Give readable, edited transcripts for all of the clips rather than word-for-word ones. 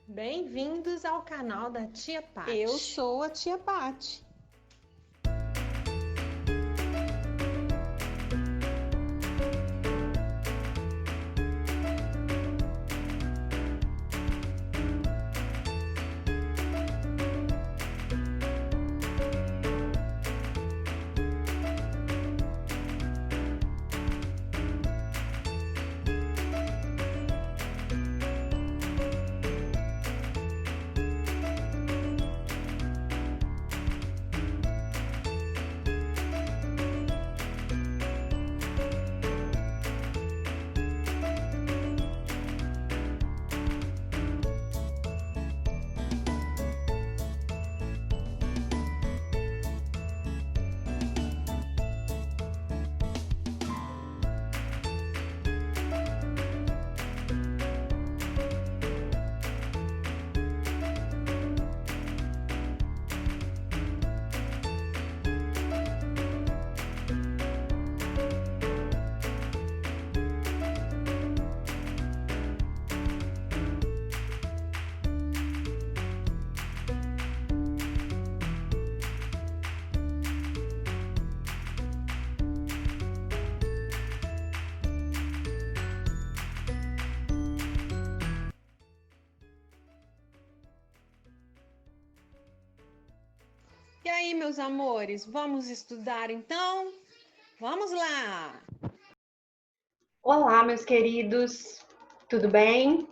Bem-vindos ao canal da Tia Pati. Eu sou a Tia Pati. E aí, meus amores, vamos estudar então? Vamos lá! Olá, meus queridos, tudo bem?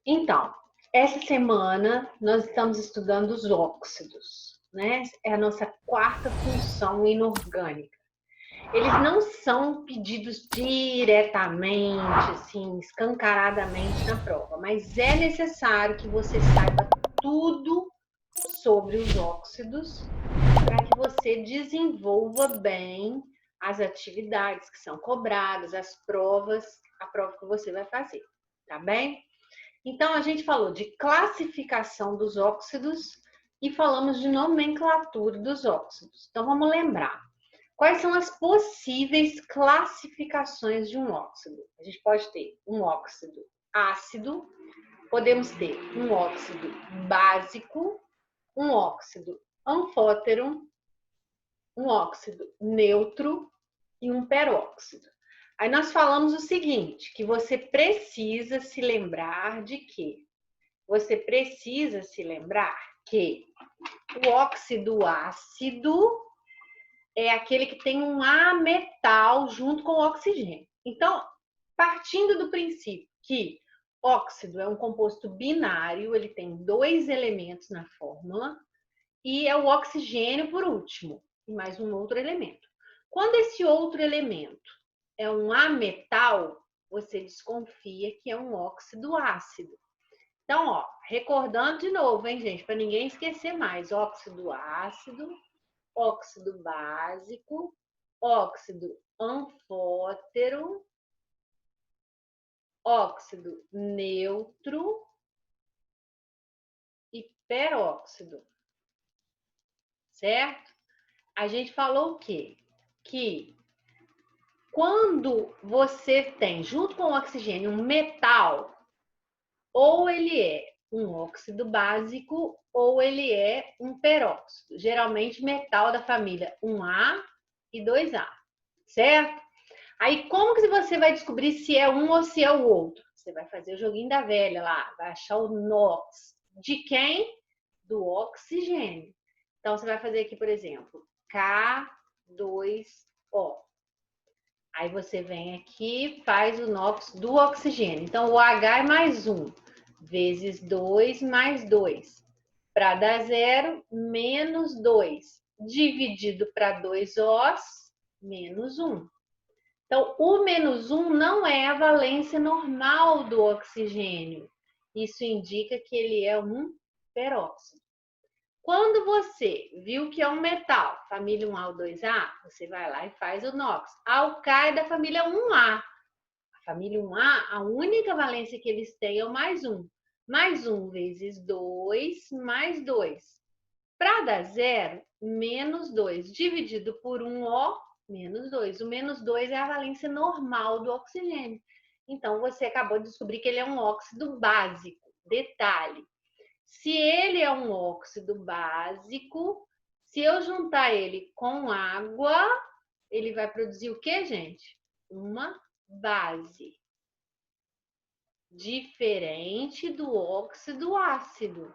Então, essa semana nós estamos estudando os óxidos, né? É a nossa quarta função inorgânica. Eles não são pedidos diretamente, assim, escancaradamente na prova, mas é necessário que você saiba tudo sobre os óxidos para que você desenvolva bem as atividades que são cobradas, as provas, a prova que você vai fazer, tá bem? Então, a gente falou de classificação dos óxidos e falamos de nomenclatura dos óxidos. Então, vamos lembrar. Quais são as possíveis classificações de um óxido? A gente pode ter um óxido ácido, podemos ter um óxido básico, um óxido anfótero, um óxido neutro e um peróxido. Aí nós falamos o seguinte, que você precisa se lembrar de quê? Você precisa se lembrar que o óxido ácido é aquele que tem um ametal junto com o oxigênio. Então, partindo do princípio que óxido é um composto binário, ele tem dois elementos na fórmula, e é o oxigênio por último, e mais um outro elemento. Quando esse outro elemento é um ametal, você desconfia que é um óxido ácido. Então, ó, recordando de novo, hein, gente, para ninguém esquecer mais: óxido ácido, óxido básico, óxido anfótero, óxido neutro e peróxido, certo? A gente falou o quê? Que quando você tem, junto com o oxigênio, um metal, ou ele é um óxido básico ou ele é um peróxido. Geralmente metal da família 1A e 2A, certo? Aí como que você vai descobrir se é um ou se é o outro? Você vai fazer o joguinho da velha lá, vai achar o NOx. De quem? Do oxigênio. Então você vai fazer aqui, por exemplo, K2O. Aí você vem aqui, faz o NOx do oxigênio. Então o H é mais 1, vezes 2 mais 2. Para dar zero, menos 2. Dividido para 2 Os, menos 1. Então, o menos 1 não é a valência normal do oxigênio. Isso indica que ele é um peróxido. Quando você viu que é um metal, família 1A ou 2A, você vai lá e faz o NOx. Alcai é da família 1A. A família 1A, a única valência que eles têm é o mais 1. Mais 1 vezes 2, mais 2. Para dar zero, menos 2. Dividido por 1O, menos 2. O menos 2 é a valência normal do oxigênio. Então, você acabou de descobrir que ele é um óxido básico. Detalhe, se ele é um óxido básico, se eu juntar ele com água, ele vai produzir o quê, gente? Uma base. Diferente do óxido ácido.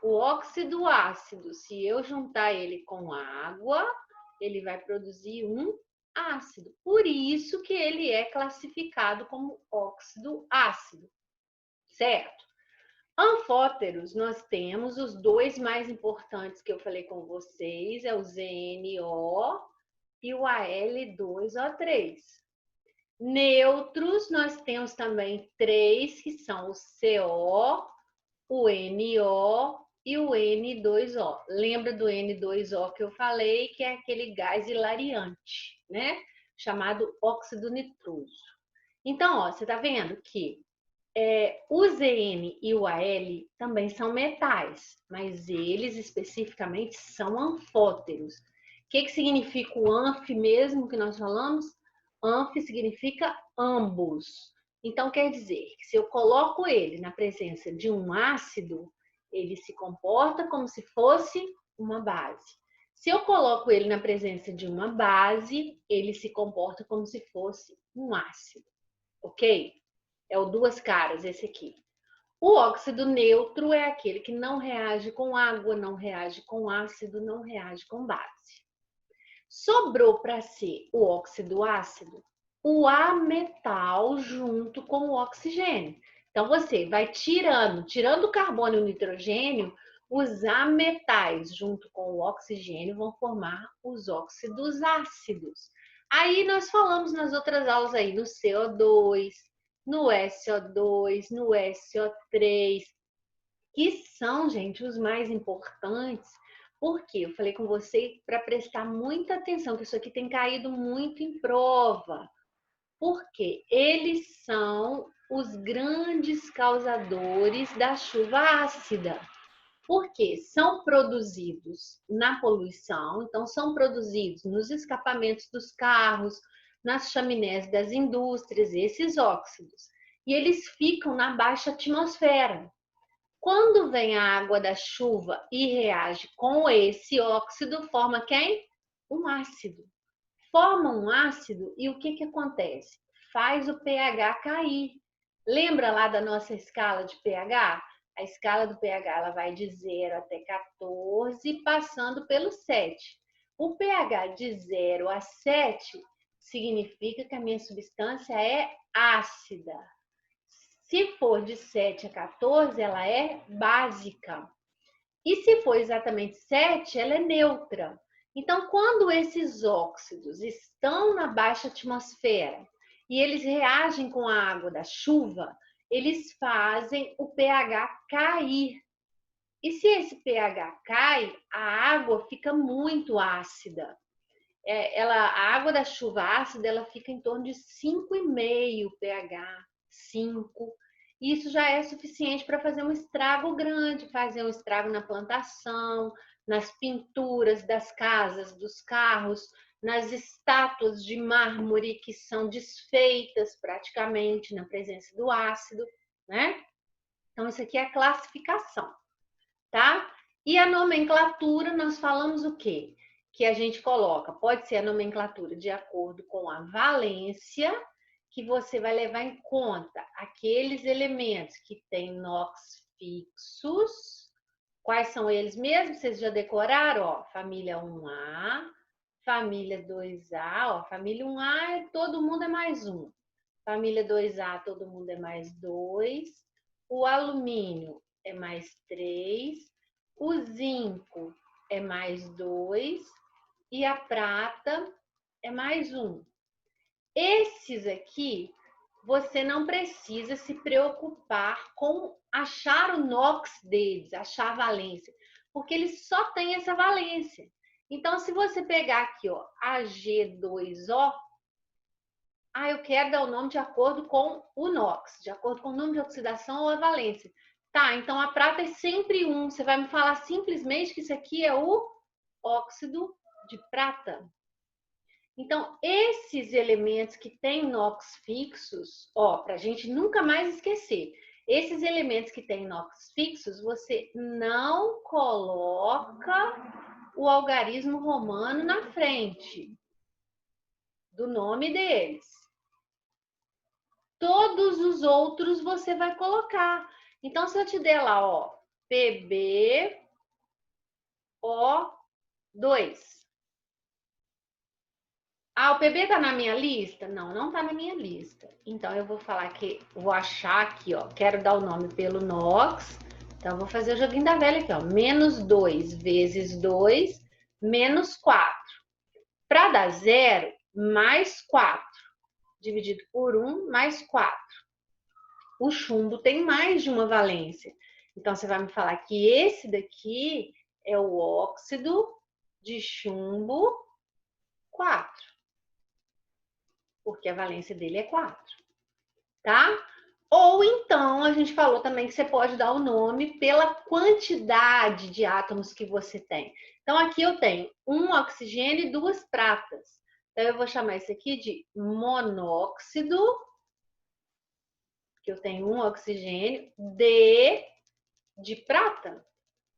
O óxido ácido, se eu juntar ele com água, ele vai produzir um ácido. Por isso que ele é classificado como óxido ácido, certo? Anfóteros, nós temos os dois mais importantes que eu falei com vocês, é o ZNO e o Al2O3. Neutros, nós temos também três, que são o CO, o NO e o N2O. Lembra do N2O que eu falei, que é aquele gás hilariante, né? Chamado óxido nitroso. Então, ó, você tá vendo que o ZN e o AL também são metais, mas eles especificamente são anfóteros. O que significa o anf mesmo que nós falamos? Anf significa ambos. Então, quer dizer que se eu coloco ele na presença de um ácido, ele se comporta como se fosse uma base. Se eu coloco ele na presença de uma base, ele se comporta como se fosse um ácido, ok? É o duas caras esse aqui. O óxido neutro é aquele que não reage com água, não reage com ácido, não reage com base. Sobrou para ser o óxido ácido, o ametal junto com o oxigênio. Então, você vai tirando o carbono e o nitrogênio, os ametais junto com o oxigênio vão formar os óxidos ácidos. Aí nós falamos nas outras aulas aí no CO2, no SO2, no SO3, que são, gente, os mais importantes. Porque eu falei com você para prestar muita atenção, que isso aqui tem caído muito em prova. Porque eles são os grandes causadores da chuva ácida. Porque são produzidos na poluição, então são produzidos nos escapamentos dos carros, nas chaminés das indústrias, esses óxidos. E eles ficam na baixa atmosfera. Quando vem a água da chuva e reage com esse óxido, forma quem? Um ácido. Forma um ácido e o que acontece? Faz o pH cair. Lembra lá da nossa escala de pH? A escala do pH ela vai de 0 até 14, passando pelo 7. O pH de 0 a 7 significa que a minha substância é ácida. Se for de 7 a 14, ela é básica. E se for exatamente 7, ela é neutra. Então, quando esses óxidos estão na baixa atmosfera e eles reagem com a água da chuva, eles fazem o pH cair. E se esse pH cai, a água fica muito ácida. A água da chuva ácida ela fica em torno de 5,5 pH, 5. Isso já é suficiente para fazer um estrago grande, fazer um estrago na plantação, nas pinturas das casas, dos carros, nas estátuas de mármore que são desfeitas praticamente na presença do ácido, né? Então, isso aqui é a classificação, tá? E a nomenclatura, nós falamos o quê? Que a gente coloca, pode ser a nomenclatura de acordo com a valência, que você vai levar em conta aqueles elementos que têm NOx fixos. Quais são eles mesmos? Vocês já decoraram? Ó, família 1A, família 2A. Ó, família 1A, todo mundo é mais 1. Família 2A, todo mundo é mais 2. O alumínio é mais 3. O zinco é mais 2. E a prata é mais 1. Esses aqui, você não precisa se preocupar com achar o NOx deles, achar a valência, porque eles só têm essa valência. Então, se você pegar aqui, ó, Ag2O, eu quero dar o nome de acordo com o NOx, de acordo com o número de oxidação ou a valência. Tá, então a prata é sempre 1. Você vai me falar simplesmente que isso aqui é o óxido de prata. Então, esses elementos que têm NOx fixos, ó, para a gente nunca mais esquecer, Esses elementos que têm NOx fixos, você não coloca o algarismo romano na frente do nome deles. Todos os outros você vai colocar. Então, se eu te der lá, ó, PbO2. Ah, o PB tá na minha lista? Não, não tá na minha lista. Então, eu vou falar que, vou achar aqui, ó, quero dar o nome pelo NOx. Então, eu vou fazer o joguinho da velha aqui, ó. Menos 2 vezes 2, menos 4. Para dar 0, mais 4. Dividido por 1, mais 4. O chumbo tem mais de uma valência. Então, você vai me falar que esse daqui é o óxido de chumbo 4. Porque a valência dele é 4, tá? Ou então, a gente falou também que você pode dar o nome pela quantidade de átomos que você tem. Então, aqui eu tenho um oxigênio e 2 pratas. Então, eu vou chamar isso aqui de monóxido, que eu tenho um oxigênio, de prata,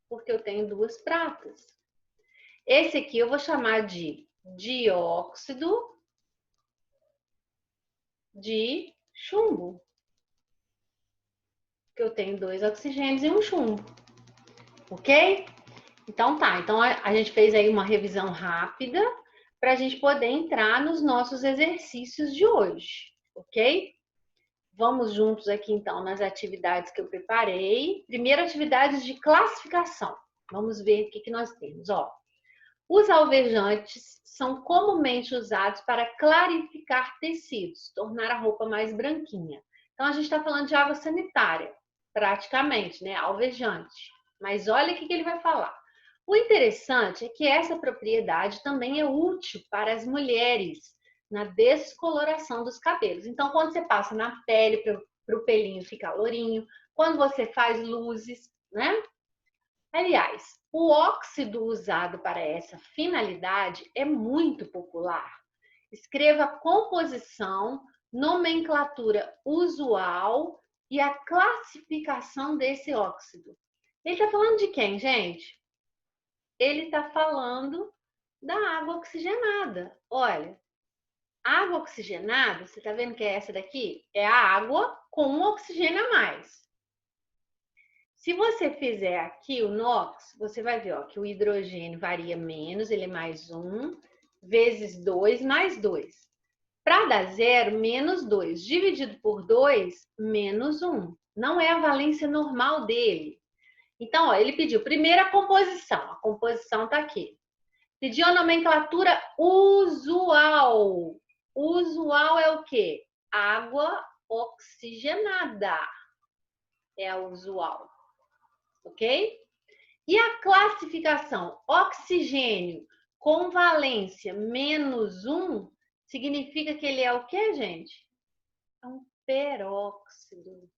porque eu tenho 2 pratas. Esse aqui eu vou chamar de dióxido de chumbo, que eu tenho 2 oxigênios e um chumbo, ok? Então tá, então a gente fez aí uma revisão rápida para a gente poder entrar nos nossos exercícios de hoje, ok? Vamos juntos aqui então nas atividades que eu preparei. Primeiro, atividades de classificação. Vamos ver o que nós temos, ó. Os alvejantes são comumente usados para clarificar tecidos, tornar a roupa mais branquinha. Então, a gente está falando de água sanitária, praticamente, né? Alvejante. Mas olha o que ele vai falar. O interessante é que essa propriedade também é útil para as mulheres na descoloração dos cabelos. Então, quando você passa na pele para o pelinho ficar lourinho, quando você faz luzes, né? Aliás, o óxido usado para essa finalidade é muito popular. Escreva a composição, nomenclatura usual e a classificação desse óxido. Ele está falando de quem, gente? Ele está falando da água oxigenada. Olha, água oxigenada, você está vendo que é essa daqui? É a água com um oxigênio a mais. Se você fizer aqui o NOx, você vai ver ó, que o hidrogênio varia menos, ele é mais 1, vezes 2, mais 2. Para dar 0, menos 2, dividido por 2, menos 1. Não é a valência normal dele. Então, ó, ele pediu primeiro a composição está aqui. Pediu a nomenclatura usual. Usual é o quê? Água oxigenada. É a usual. Ok? E a classificação oxigênio com valência menos 1 significa que ele é o que, gente? É um peróxido.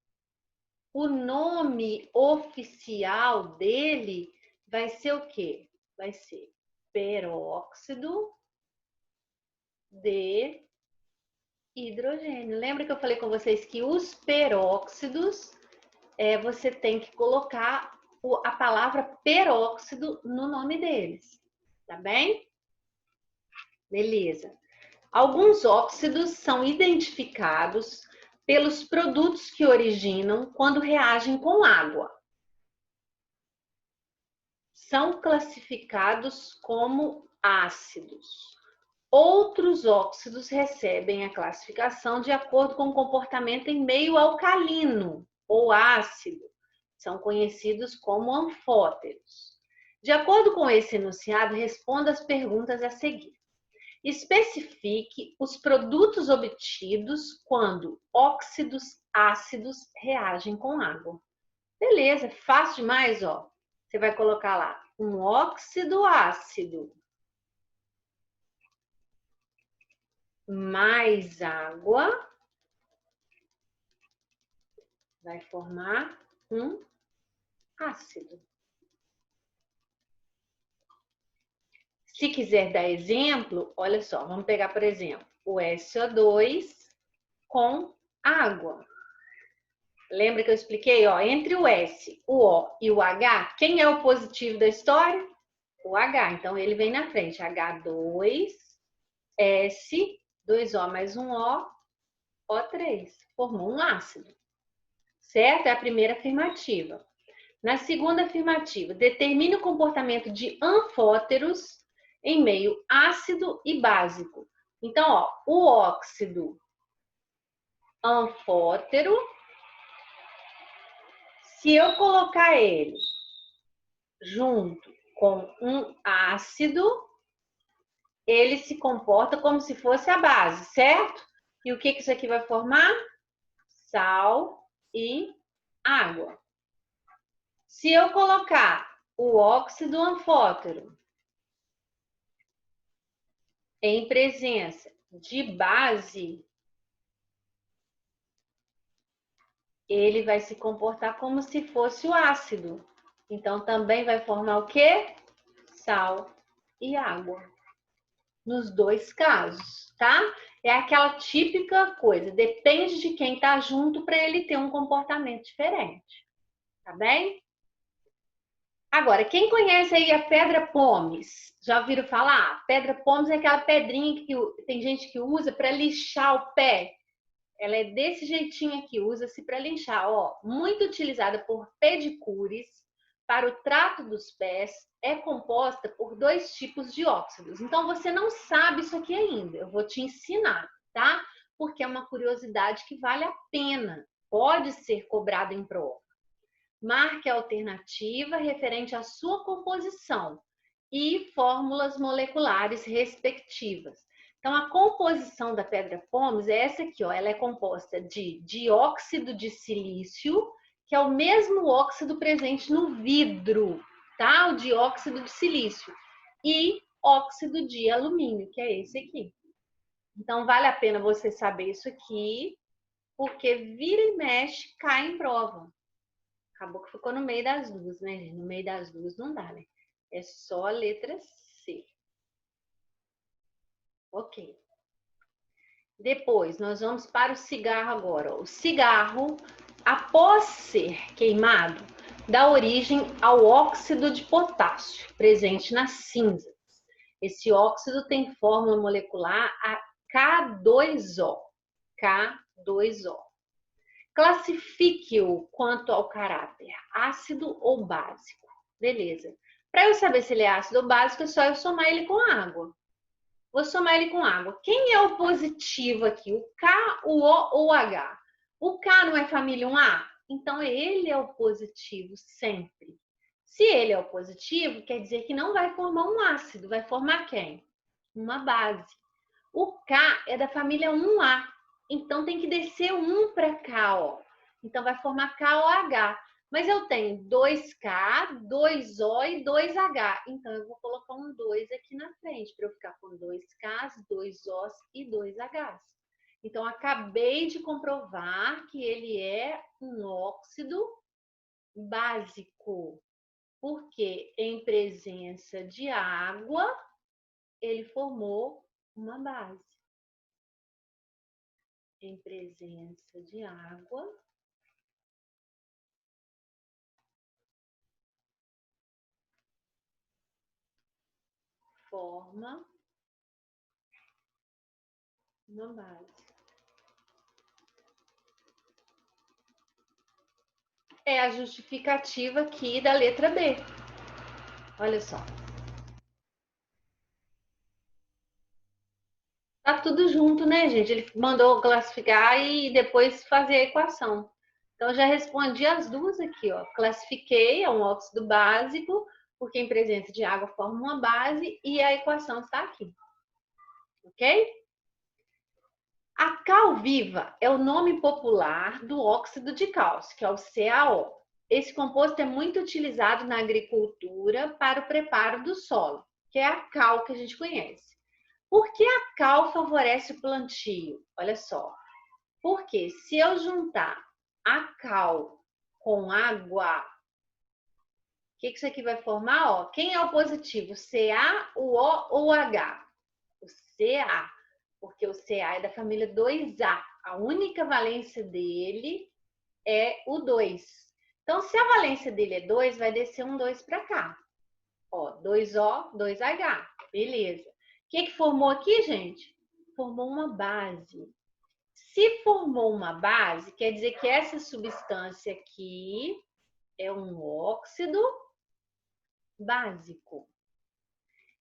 O nome oficial dele vai ser o quê? Vai ser peróxido de hidrogênio. Lembra que eu falei com vocês que os peróxidos, você tem que colocar a palavra peróxido no nome deles, tá bem? Beleza. Alguns óxidos são identificados pelos produtos que originam quando reagem com água. São classificados como ácidos. Outros óxidos recebem a classificação de acordo com o comportamento em meio alcalino ou ácido. São conhecidos como anfóteros. De acordo com esse enunciado, responda as perguntas a seguir. Especifique os produtos obtidos quando óxidos ácidos reagem com água. Beleza, fácil demais, ó. Você vai colocar lá um óxido ácido mais água vai formar um ácido. Se quiser dar exemplo, olha só, vamos pegar, por exemplo, o SO2 com água. Lembra que eu expliquei, ó, entre o S, o O e o H, quem é o positivo da história? O H. Então, ele vem na frente. H2, S, 2O mais um O, O3. Formou um ácido. Certo? É a primeira afirmativa. Na segunda afirmativa, determine o comportamento de anfóteros em meio ácido e básico. Então, ó, o óxido anfótero, se eu colocar ele junto com um ácido, ele se comporta como se fosse a base, certo? E o que isso aqui vai formar? Sal e água. Se eu colocar o óxido anfótero em presença de base, ele vai se comportar como se fosse o ácido. Então, também vai formar o quê? Sal e água. Nos dois casos, tá? É aquela típica coisa, depende de quem tá junto para ele ter um comportamento diferente. Tá bem? Agora, quem conhece aí a pedra pómez? Já ouviram falar? Pedra pómez é aquela pedrinha que tem gente que usa para lixar o pé. Ela é desse jeitinho aqui, usa-se para lixar, ó. Muito utilizada por pedicures para o trato dos pés, é composta por 2 tipos de óxidos. Então, você não sabe isso aqui ainda, eu vou te ensinar, tá? Porque é uma curiosidade que vale a pena, pode ser cobrada em prova. Marque a alternativa referente à sua composição e fórmulas moleculares respectivas. Então, a composição da pedra pómez é essa aqui, ó. Ela é composta de dióxido de silício, que é o mesmo óxido presente no vidro, tá? O dióxido de silício. E óxido de alumínio, que é esse aqui. Então, vale a pena você saber isso aqui, porque vira e mexe, cai em prova. Acabou que ficou no meio das duas, né, gente? No meio das duas não dá, né? É só a letra C. Ok. Depois, nós vamos para o cigarro agora. O cigarro, após ser queimado, dá origem ao óxido de potássio, presente nas cinzas. Esse óxido tem fórmula molecular a K2O. K2O. Classifique-o quanto ao caráter, ácido ou básico. Beleza. Para eu saber se ele é ácido ou básico, é só eu somar ele com água. Vou somar ele com água. Quem é o positivo aqui? O K, o O ou o H? O K não é família 1A? Então, ele é o positivo sempre. Se ele é o positivo, quer dizer que não vai formar um ácido. Vai formar quem? Uma base. O K é da família 1A. Então, tem que descer um para cá, ó. Então, vai formar KOH. Mas eu tenho 2K, 2O e 2H. Então, eu vou colocar um 2 aqui na frente, para eu ficar com 2Ks, 2Os e 2Hs. Então, acabei de comprovar que ele é um óxido básico. Porque em presença de água, ele formou uma base. Em presença de água, forma uma base. É a justificativa aqui da letra B. Olha só. Tá tudo junto, né, gente? Ele mandou classificar e depois fazer a equação. Então, já respondi as duas aqui, ó. Classifiquei, é um óxido básico, porque em presença de água forma uma base e a equação está aqui. Ok? A cal viva é o nome popular do óxido de cálcio, que é o CaO. Esse composto é muito utilizado na agricultura para o preparo do solo, que é a cal que a gente conhece. Por que a cal favorece o plantio? Olha só. Porque se eu juntar a cal com água, o que isso aqui vai formar? Ó, quem é o positivo? Ca, o O ou o H? O Ca, porque o Ca é da família 2A. A única valência dele é o 2. Então, se a valência dele é 2, vai descer um 2 para cá. Ó, 2O, 2H. Beleza. O que formou aqui, gente? Formou uma base. Se formou uma base, quer dizer que essa substância aqui é um óxido básico.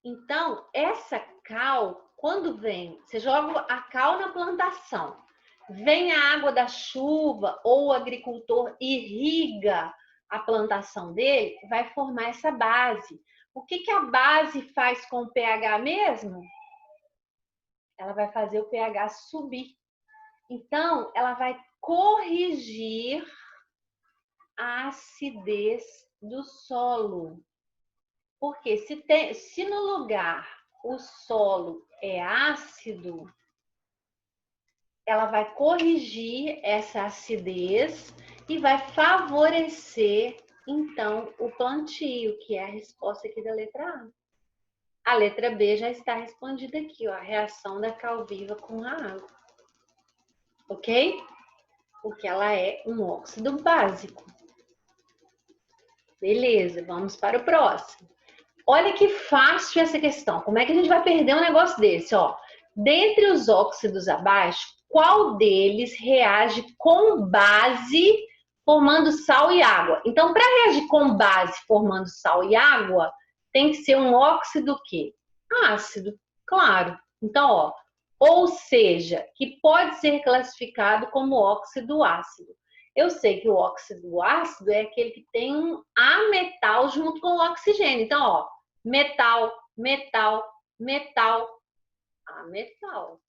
Então, essa cal, quando vem, você joga a cal na plantação, vem a água da chuva ou o agricultor irriga a plantação dele, vai formar essa base. O que a base faz com o pH mesmo? Ela vai fazer o pH subir. Então, ela vai corrigir a acidez do solo. Porque se no lugar o solo é ácido, ela vai corrigir essa acidez e vai favorecer, então, o plantio, que é a resposta aqui da letra A. A letra B já está respondida aqui, ó, a reação da cal viva com a água. Ok? Porque ela é um óxido básico. Beleza, vamos para o próximo. Olha que fácil essa questão. Como é que a gente vai perder um negócio desse? Ó, dentre os óxidos abaixo, qual deles reage com base formando sal e água? Então, para reagir com base formando sal e água, tem que ser um óxido o quê? Ácido, claro. Então, ó, ou seja, que pode ser classificado como óxido ácido. Eu sei que o óxido ácido é aquele que tem um ametal junto com o oxigênio. Então, ó, metal, metal, metal, ametal.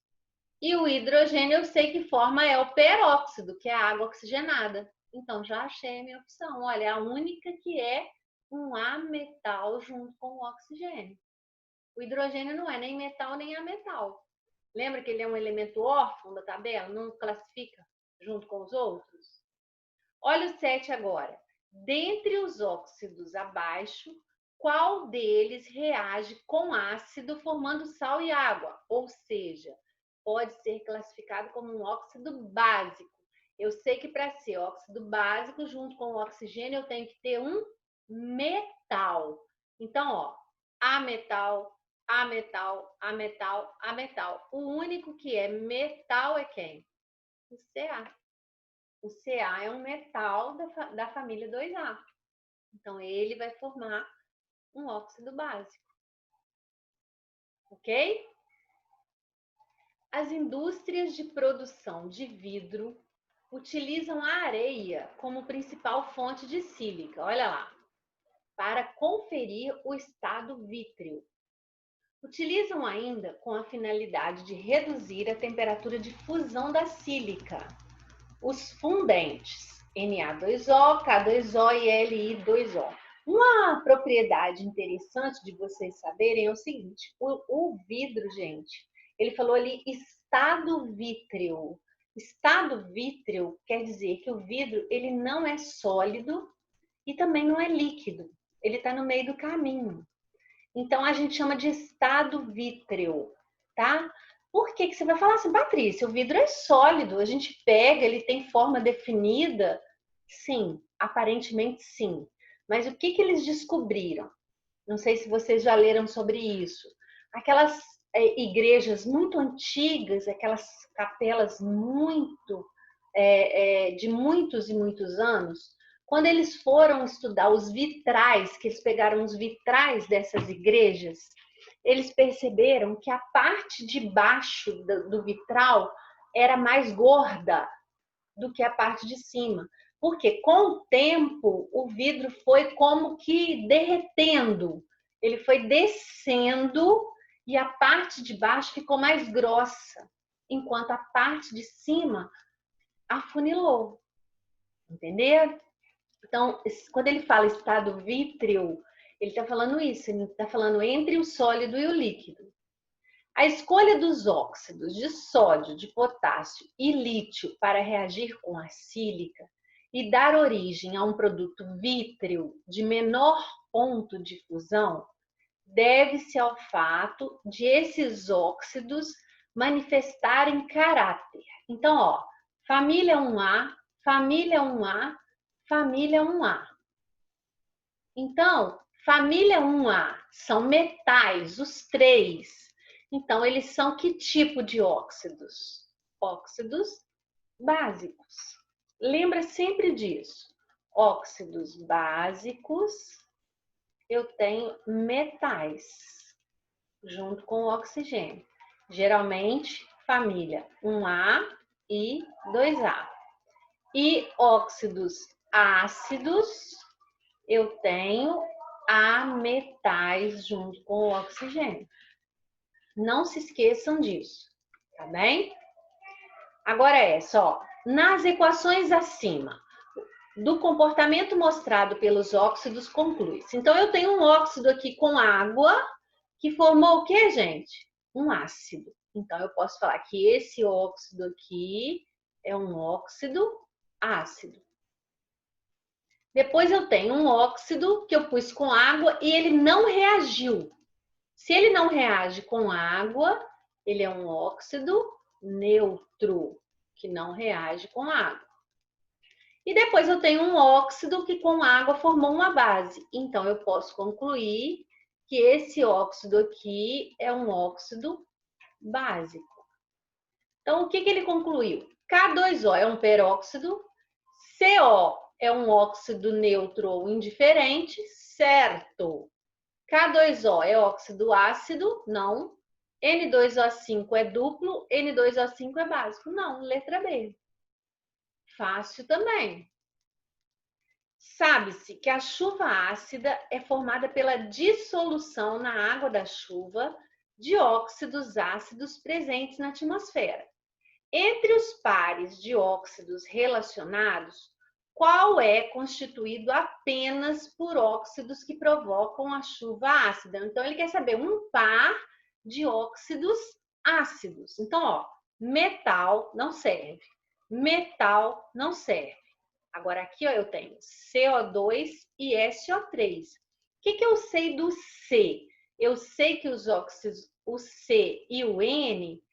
E o hidrogênio eu sei que forma é o peróxido, que é a água oxigenada. Então, já achei a minha opção. Olha, é a única que é um ametal junto com o oxigênio. O hidrogênio não é nem metal nem ametal. Lembra que ele é um elemento órfão da tabela? Não classifica junto com os outros? Olha o 7 agora. Dentre os óxidos abaixo, qual deles reage com ácido formando sal e água? Ou seja, pode ser classificado como um óxido básico. Eu sei que para ser óxido básico, junto com o oxigênio, eu tenho que ter um metal. Então, ó, ametal, ametal, ametal, ametal. O único que é metal é quem? O Ca. O Ca é um metal da família 2A. Então, ele vai formar um óxido básico. Ok? As indústrias de produção de vidro utilizam a areia como principal fonte de sílica, olha lá, para conferir o estado vítreo. Utilizam ainda com a finalidade de reduzir a temperatura de fusão da sílica. Os fundentes Na2O, K2O e Li2O. Uma propriedade interessante de vocês saberem é o seguinte, o vidro, gente, ele falou ali estado vítreo. Estado vítreo quer dizer que o vidro ele não é sólido e também não é líquido. Ele está no meio do caminho. Então, a gente chama de estado vítreo, tá? Por que você vai falar assim, Patrícia, o vidro é sólido, a gente pega, ele tem forma definida? Sim, aparentemente sim. Mas o que eles descobriram? Não sei se vocês já leram sobre isso. Aquelas igrejas muito antigas, aquelas capelas muito de muitos e muitos anos, quando eles foram estudar os vitrais, que eles pegaram os vitrais dessas igrejas, eles perceberam que a parte de baixo do vitral era mais gorda do que a parte de cima. Porque com o tempo o vidro foi como que derretendo, ele foi descendo e a parte de baixo ficou mais grossa, enquanto a parte de cima afunilou. Entenderam? Então, quando ele fala estado vítreo, ele está falando isso, ele está falando entre o sólido e o líquido. A escolha dos óxidos de sódio, de potássio e lítio para reagir com a sílica e dar origem a um produto vítreo de menor ponto de fusão deve-se ao fato de esses óxidos manifestarem caráter. Então, ó, família 1A, família 1A, família 1A. Então, família 1A são metais, os três. Então, eles são que tipo de óxidos? Óxidos básicos. Lembra sempre disso. Óxidos básicos, eu tenho metais junto com o oxigênio. Geralmente, família 1A e 2A. E óxidos ácidos, eu tenho ametais junto com o oxigênio. Não se esqueçam disso, tá bem? Agora é só, nas equações acima, do comportamento mostrado pelos óxidos conclui-se. Então, eu tenho um óxido aqui com água, que formou o quê, gente? Um ácido. Então, eu posso falar que esse óxido aqui é um óxido ácido. Depois eu tenho um óxido que eu pus com água e ele não reagiu. Se ele não reage com água, ele é um óxido neutro, que não reage com água. E depois eu tenho um óxido que com água formou uma base. Então, eu posso concluir que esse óxido aqui é um óxido básico. Então, o que ele concluiu? K2O é um peróxido, CO é um óxido neutro ou indiferente, certo. K2O é óxido ácido, não. N2O5 é duplo, N2O5 é básico, não. Letra B. Fácil também. Sabe-se que a chuva ácida é formada pela dissolução na água da chuva de óxidos ácidos presentes na atmosfera. Entre os pares de óxidos relacionados, qual é constituído apenas por óxidos que provocam a chuva ácida? Então, ele quer saber um par de óxidos ácidos. Então, ó, metal não serve, metal não serve. Agora, aqui ó, eu tenho CO2 e SO3. O que eu sei do C? Eu sei que os óxidos, o C e o N,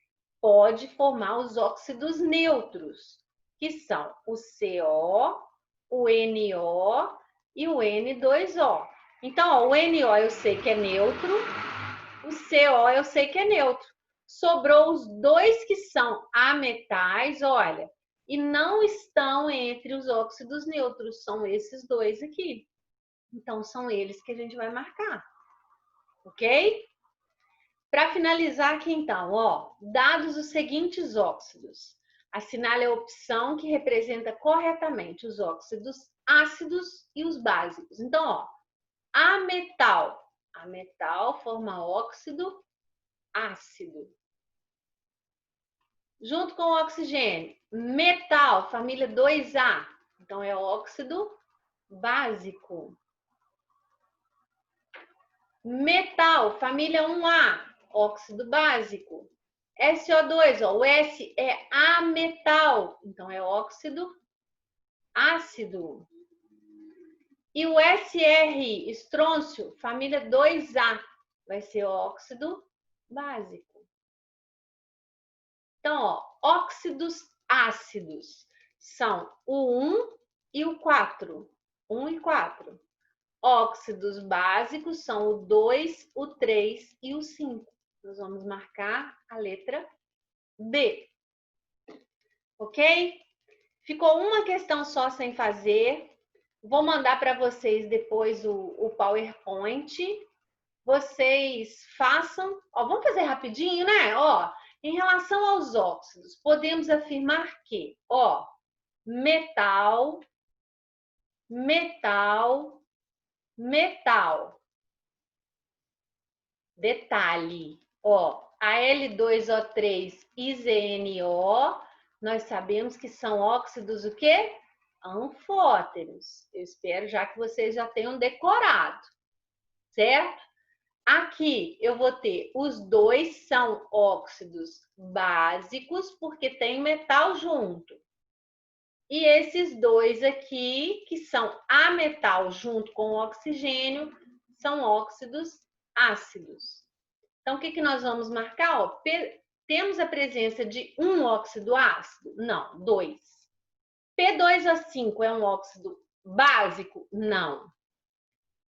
pode formar os óxidos neutros, que são o CO, o NO e o N2O. Então, ó, o NO eu sei que é neutro, o CO eu sei que é neutro. Sobrou os dois que são ametais, olha, e não estão entre os óxidos neutros, são esses dois aqui. Então, são eles que a gente vai marcar, ok? Para finalizar aqui, então, ó, dados os seguintes óxidos, assinale a opção que representa corretamente os óxidos ácidos e os básicos. Então, ó, ametal forma óxido ácido. Junto com o oxigênio, metal, família 2A, então é óxido básico. Metal, família 1A, óxido básico. SO2, ó, o S é ametal, então é óxido ácido. E o SR, estrôncio, família 2A, vai ser óxido básico. Então, ó, óxidos ácidos são o 1 e o 4. 1 e 4. Óxidos básicos são o 2, o 3 e o 5. Nós vamos marcar a letra B. Ok? Ficou uma questão só sem fazer. Vou mandar para vocês depois o PowerPoint. Vocês façam. Ó, vamos fazer rapidinho, né? Ó, em relação aos óxidos, podemos afirmar que, ó, metal, metal, metal. Detalhe, ó, Al2O3 e ZNO, nós sabemos que são óxidos o quê? Anfóteros. Eu espero já que vocês já tenham decorado, certo? Aqui eu vou ter os dois são óxidos básicos, porque tem metal junto. E esses dois aqui, que são ametal junto com o oxigênio, são óxidos ácidos. Então, o que nós vamos marcar? Ó, temos a presença de um óxido ácido? Não, dois. P2O5 é um óxido básico? Não.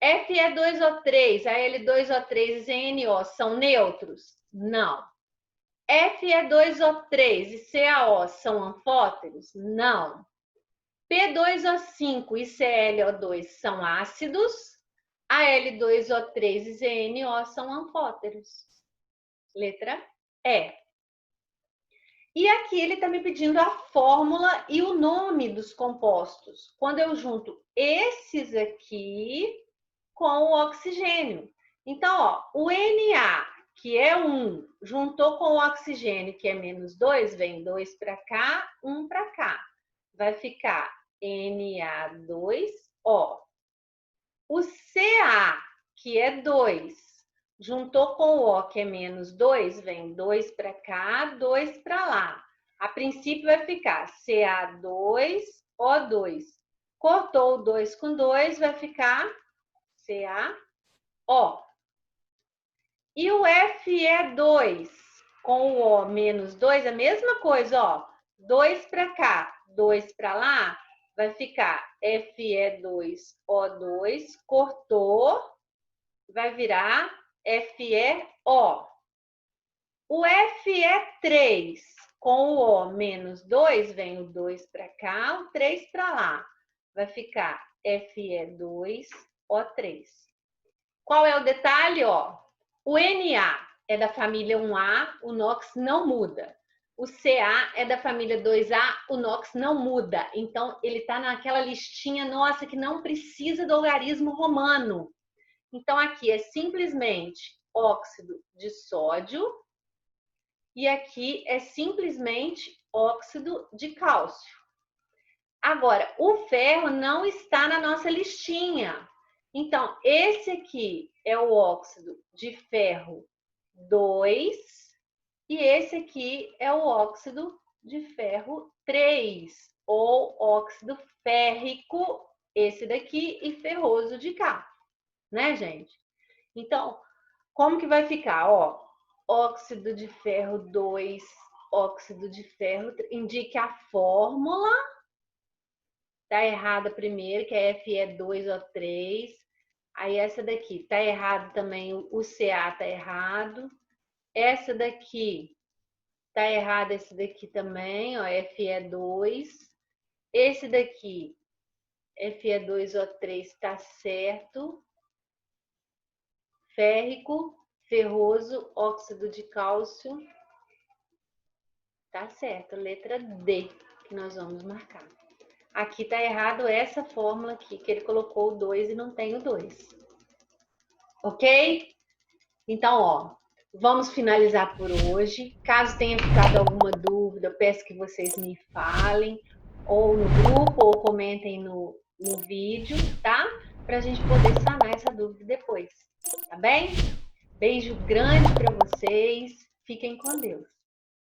Fe2O3, Al2O3 e ZNO são neutros? Não. Fe2O3 e CaO são anfóteros? Não. P2O5 e ClO2 são ácidos? Al2O3 e ZNO são anfóteros. Letra E. E aqui ele está me pedindo a fórmula e o nome dos compostos. Quando eu junto esses aqui com o oxigênio. Então, ó, o Na, que é 1, juntou com o oxigênio, que é -2, vem 2 para cá, 1 para cá. Vai ficar Na2O. O Ca, que é 2, juntou com o O, que é -2, vem 2 para cá, 2 para lá. A princípio vai ficar Ca2O2. Cortou o 2 com 2, vai ficar CaO. E o Fe2 com o O -2, a mesma coisa, ó. 2 para cá, 2 para lá, vai ficar Fe2O2, cortou, vai virar FeO. O Fe3 com o O -2, vem o 2 para cá, o 3 para lá. Vai ficar Fe2O3. Qual é o detalhe, ó? O Na é da família 1A, o NOx não muda. O Ca é da família 2A, o NOx não muda. Então, ele está naquela listinha, nossa, que não precisa do algarismo romano. Então, aqui é simplesmente óxido de sódio e aqui é simplesmente óxido de cálcio. Agora, o ferro não está na nossa listinha. Então, esse aqui é o óxido de ferro 2 e esse aqui é o óxido de ferro 3, ou óxido férrico, esse daqui, e ferroso de cá, né, gente? Então, como que vai ficar? Ó, óxido de ferro 2, óxido de ferro 3, indique a fórmula. Tá errada primeiro, que é Fe2O3. Aí essa daqui tá errado também, o Ca tá errado. Essa daqui tá errado, esse daqui também, ó, Fe2. Esse daqui, Fe2O3, tá certo. Férrico, ferroso, óxido de cálcio. Tá certo, letra D, que nós vamos marcar. Aqui tá errado essa fórmula aqui, que ele colocou o 2 e não tem o 2. Ok? Então, ó, vamos finalizar por hoje. Caso tenha ficado alguma dúvida, eu peço que vocês me falem, ou no grupo, ou comentem no vídeo, tá? Pra gente poder sanar essa dúvida depois, tá bem? Beijo grande pra vocês. Fiquem com Deus.